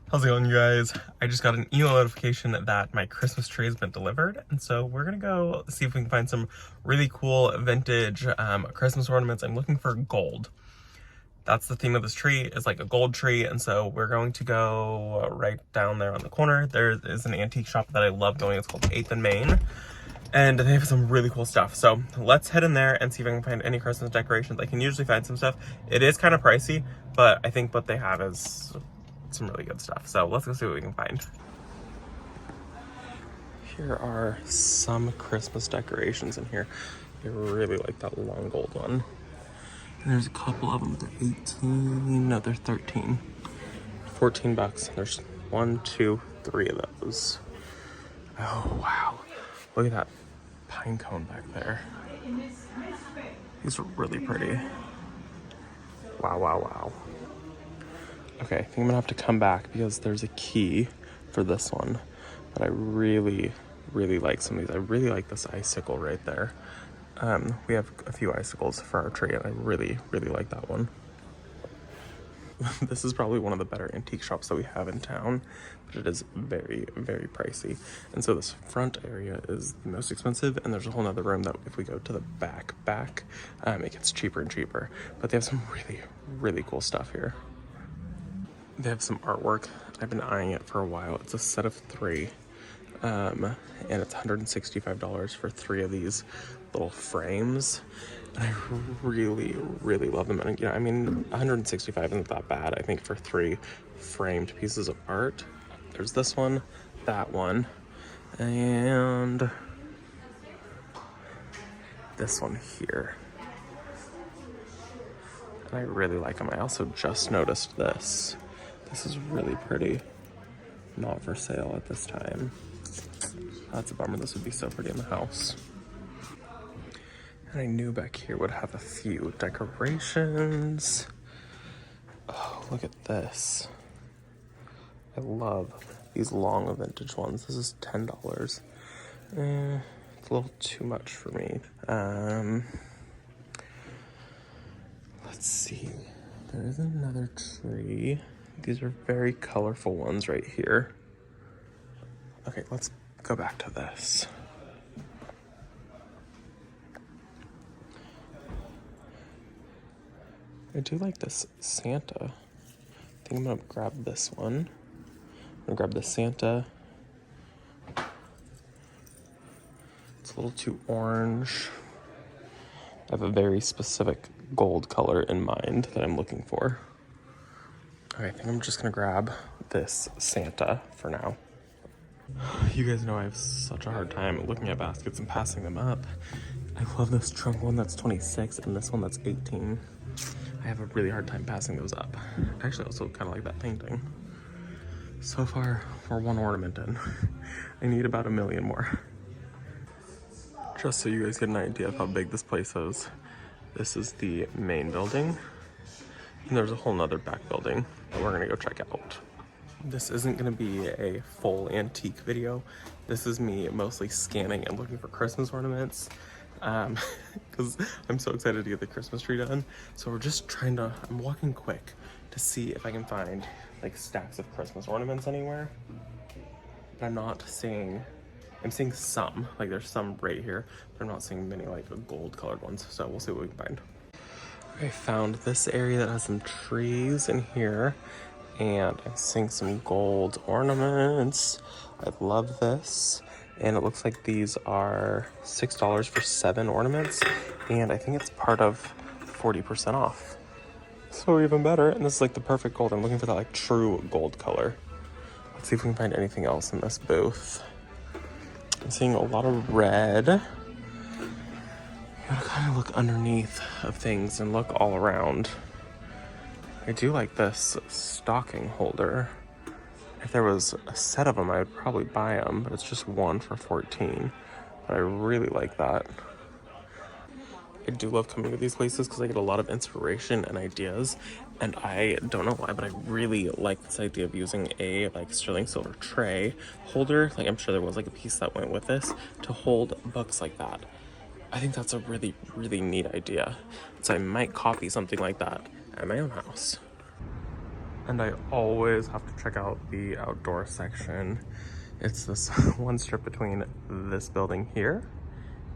How's it going, you guys? I just got an email notification that my Christmas tree has been delivered, and so we're gonna go see if we can find some really cool vintage Christmas ornaments. I'm looking for gold. That's the theme of this tree, is like a gold tree, and so we're going to go right down there on the corner. There is an antique shop that I love going. It's called 8th and Main, and they have some really cool stuff. So let's head in there and see if I can find any Christmas decorations. I can usually find some stuff. It is kind of pricey, but I think what they have is some really good stuff. So let's go see what we can find. Here are some Christmas decorations in here. I really like that long gold one. And there's a couple of them. They're 18, no, they're 13. 14 bucks. There's 1, 2, 3 of those. Oh, wow. Look at that pine cone back there. These are really pretty. Wow, wow, wow. Okay, I think I'm gonna have to come back because there's a key for this one. But I really like some of these. I really like this icicle right there. We have a few icicles for our tree, and I really like that one. This is probably one of the better antique shops that we have in town, but it is very pricey. And so this front area is the most expensive, and there's a whole nother room that if we go to the back, it gets cheaper and cheaper. But they have some really cool stuff here. They have some artwork. I've been eyeing it for a while. It's a set of 3, and it's $165 for 3 of these little frames. And I really love them. And, you know, I mean, $165 isn't that bad, I think, for 3 framed pieces of art. There's this one, that one, and this one here. And I really like them. I also just noticed this. This is really pretty. Not for sale at this time. That's a bummer. This would be so pretty in the house. And I knew back here would have a few decorations. Oh, look at this. I love these long vintage ones. This is $10. It's a little too much for me. Let's see. There is another tree. These are very colorful ones right here. Okay, let's go back to this. I do like this Santa. I think I'm gonna grab this one. I'm gonna grab the Santa. It's a little too orange. I have a very specific gold color in mind that I'm looking for. Okay, I think I'm just gonna grab this Santa for now. You guys know I have such a hard time looking at baskets and passing them up. I love this trunk one that's 26 and this one that's 18. I have a really hard time passing those up. I actually also kind of like that painting. So far, we're 1 ornament in. I need about 1 million more. Just so you guys get an idea of how big this place is, this is the main building. And there's a whole nother back building that we're gonna go check out. This isn't gonna be a full antique video. This is me mostly scanning and looking for Christmas ornaments because I'm so excited to get the Christmas tree done. So we're just I'm walking quick to see if I can find like stacks of Christmas ornaments anywhere. But I'm seeing some, like there's some right here, but I'm not seeing many like gold colored ones. So we'll see what we can find. I found this area that has some trees in here, and I'm seeing some gold ornaments. I love this. And it looks like these are $6 for 7 ornaments, and I think it's part of 40% off. So even better, and this is like the perfect gold. I'm looking for that like true gold color. Let's see if we can find anything else in this booth. I'm seeing a lot of red. You gotta kind of look underneath of things and look all around. I do like this stocking holder. If there was a set of them, I would probably buy them, but it's just 1 for 14. But I really like that. I do love coming to these places because I get a lot of inspiration and ideas, and I don't know why, but I really like this idea of using a like sterling silver tray holder. Like I'm sure there was like a piece that went with this to hold books like that. I think that's a really neat idea. So I might copy something like that at my own house. And I always have to check out the outdoor section. It's this one strip between this building here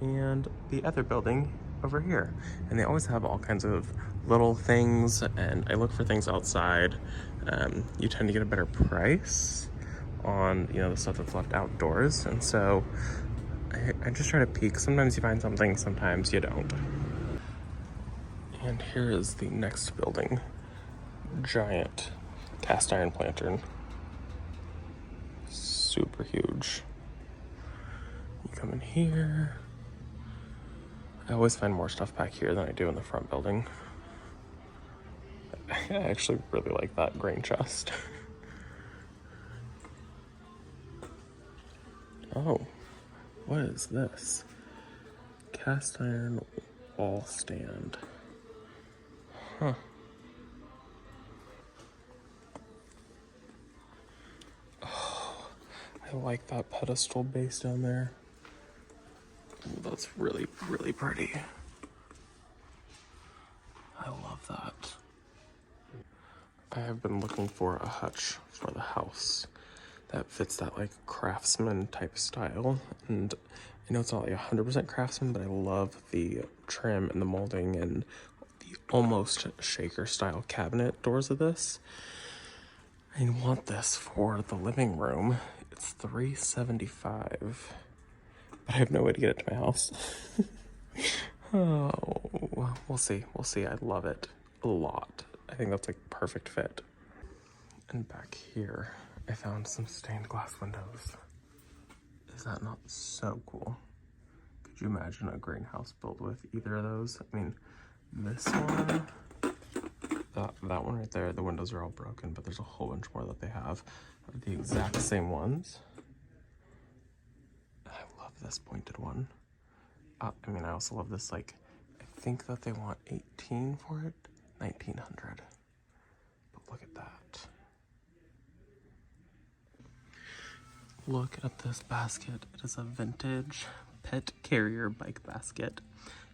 and the other building over here. And they always have all kinds of little things, and I look for things outside. You tend to get a better price on, you know, the stuff that's left outdoors. And so I just try to peek. Sometimes you find something, sometimes you don't. And here is the next building. Giant cast iron lantern. Super huge. You come in here. I always find more stuff back here than I do in the front building. I actually really like that grain chest. Oh, what is this? Cast iron wall stand. Huh. Oh, I like that pedestal base down there. Oh, that's really, really pretty. I love that. I have been looking for a hutch for the house that fits that like craftsman type style. And I know it's not like 100% craftsman, but I love the trim and the molding and the almost shaker style cabinet doors of this. I want this for the living room. It's $375, but I have no way to get it to my house. Oh, we'll see. We'll see. I love it a lot. I think that's like perfect fit. And back here, I found some stained glass windows. Is that not so cool? Could you imagine a greenhouse built with either of those? I mean, this one, that one right there, the windows are all broken, but there's a whole bunch more that they have of the exact same ones. I love this pointed one. I mean, I also love this, like, I think that they want 18 for it, 1900. But look at that. Look at this basket. It is a vintage pet carrier bike basket.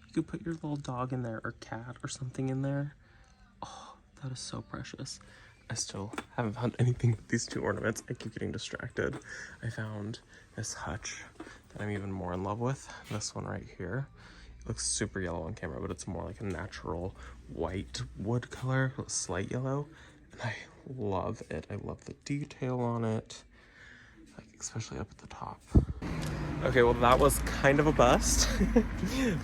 You could put your little dog in there or cat or something in there. Oh, that is so precious. I still haven't found anything with these two ornaments. I keep getting distracted. I found this hutch that I'm even more in love with. This one right here. It looks super yellow on camera, but it's more like a natural white wood color, slight yellow. And I love it. I love the detail on it, like especially up at the top. Okay, well that was kind of a bust,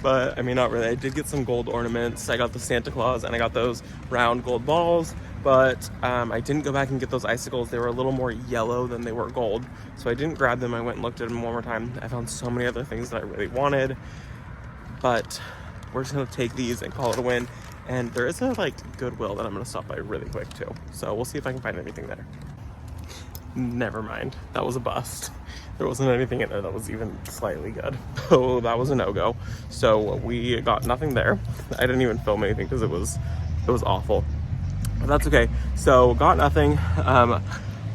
but I mean, not really. I did get some gold ornaments. I got the Santa Claus and I got those round gold balls, but I didn't go back and get those icicles. They were a little more yellow than they were gold, so I didn't grab them. I went and looked at them one more time. I found so many other things that I really wanted, but we're just gonna take these and call it a win. And there is a like Goodwill that I'm gonna stop by really quick too, so we'll see if I can find anything there. Never mind, that was a bust. There wasn't anything in there that was even slightly good. So that was a no-go. So we got nothing there. I didn't even film anything because it was awful. But that's okay. So got nothing. I'm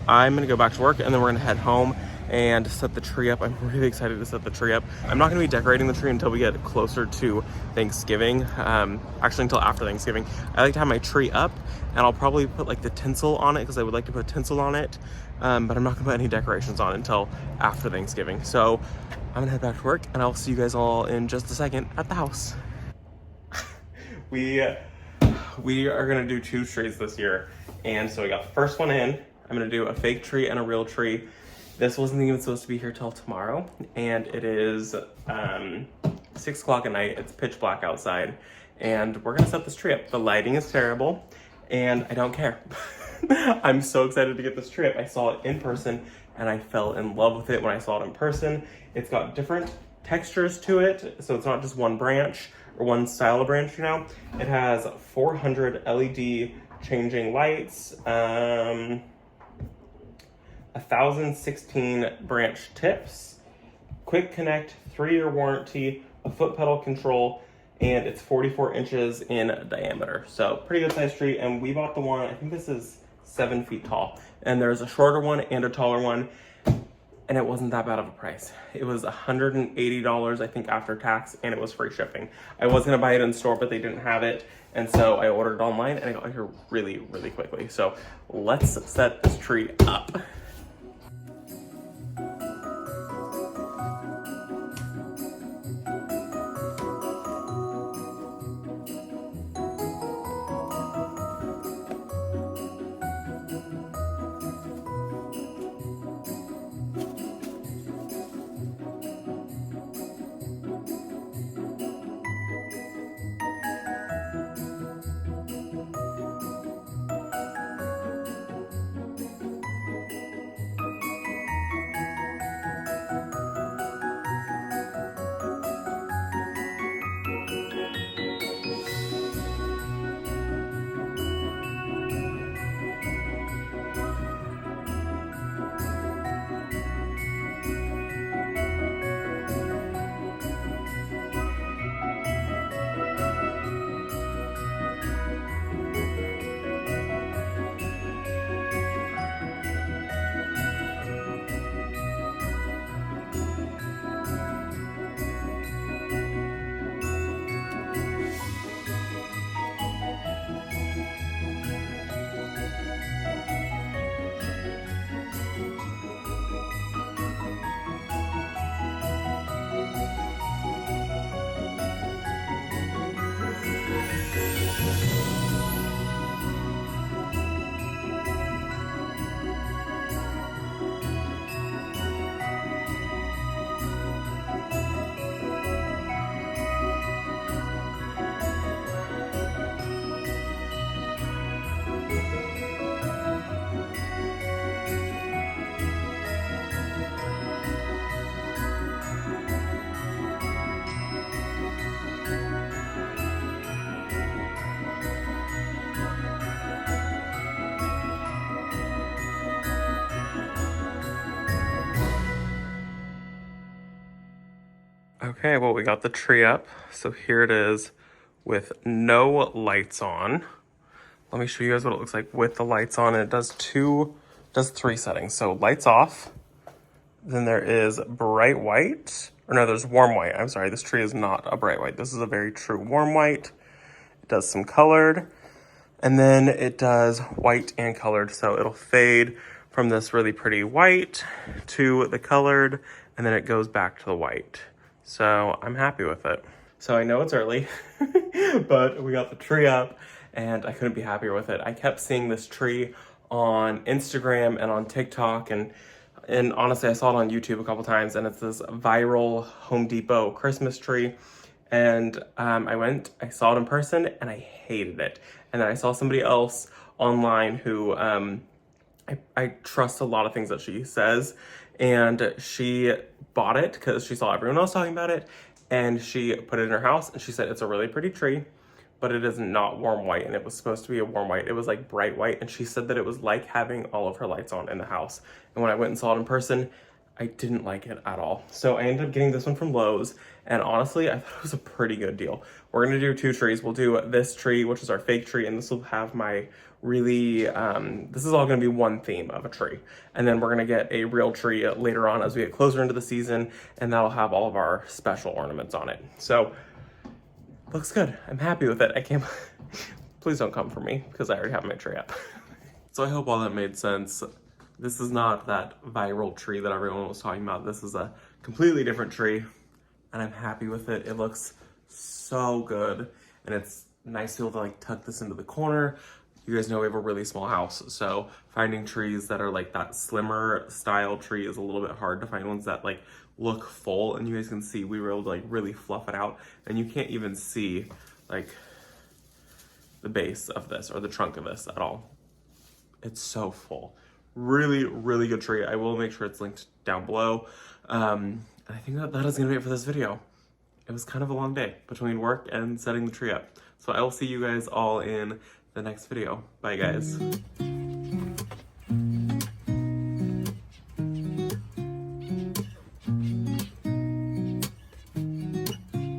gonna go back to work and then we're gonna head home and set the tree up. I'm really excited to set the tree up. I'm not gonna be decorating the tree until we get closer to Thanksgiving. Actually until after Thanksgiving. I like to have my tree up and I'll probably put like the tinsel on it because I would like to put tinsel on it. But I'm not gonna put any decorations on until after Thanksgiving. So I'm gonna head back to work and I'll see you guys all in just a second at the house. We are gonna do 2 trees this year. And so we got the first one in. I'm gonna do a fake tree and a real tree. This wasn't even supposed to be here till tomorrow. And it is 6 o'clock at night. It's pitch black outside. And we're gonna set this tree up. The lighting is terrible and I don't care. I'm so excited to get this tree up. I saw it in person and I fell in love with it when I saw it in person. It's got different textures to it. So it's not just one branch or one style of branch, you know. It has 400 LED changing lights, 1016 branch tips, quick connect, 3-year warranty, a foot pedal control, and it's 44 inches in diameter. So pretty good sized tree. And we bought the one, I think this is 7 feet tall. And there's a shorter one and a taller one. and it wasn't that bad of a price. It was $180, I think, after tax, and it was free shipping. I was gonna buy it in store, but they didn't have it, and so I ordered it online, and I got here really, really quickly. So let's set this tree up. Okay, well, we got the tree up. So here it is with no lights on. Let me show you guys what it looks like with the lights on. And it does three settings. So lights off, then there is bright white, or no, there's warm white. I'm sorry, this tree is not a bright white. This is a very true warm white. It does some colored, and then it does white and colored. So it'll fade from this really pretty white to the colored, and then it goes back to the white. So I'm happy with it. So I know it's early, but we got the tree up and I couldn't be happier with it. I kept seeing this tree on Instagram and on TikTok, and honestly, I saw it on YouTube a couple times, and it's this viral Home Depot Christmas tree. And I saw it in person and I hated it. And then I saw somebody else online who, I trust a lot of things that she says, and she bought it because she saw everyone else talking about it, and she put it in her house, and she said it's a really pretty tree, but it is not warm white, and it was supposed to be a warm white. It was like bright white, and she said that it was like having all of her lights on in the house. And when I went and saw it in person, I didn't like it at all. So I ended up getting this one from Lowe's, and honestly, I thought it was a pretty good deal. We're gonna do two trees. We'll do this tree, which is our fake tree, and this will have my really, this is all gonna be one theme of a tree. And then we're gonna get a real tree later on as we get closer into the season, and that'll have all of our special ornaments on it. So, looks good. I'm happy with it. I can't, please don't come for me, because I already have my tree up. So I hope all that made sense. This is not that viral tree that everyone was talking about. This is a completely different tree, and I'm happy with it. It looks so good, and it's nice to be able to like tuck this into the corner. You guys know we have a really small house, so finding trees that are like that slimmer style tree is a little bit hard to find ones that like look full. And you guys can see we were able to like really fluff it out, and you can't even see like the base of this or the trunk of this at all. It's so full. Really, really good tree. I will make sure it's linked down below. And I think that is gonna be it for this video. It was kind of a long day between work and setting the tree up. So I will see you guys all in the next video. Bye, guys.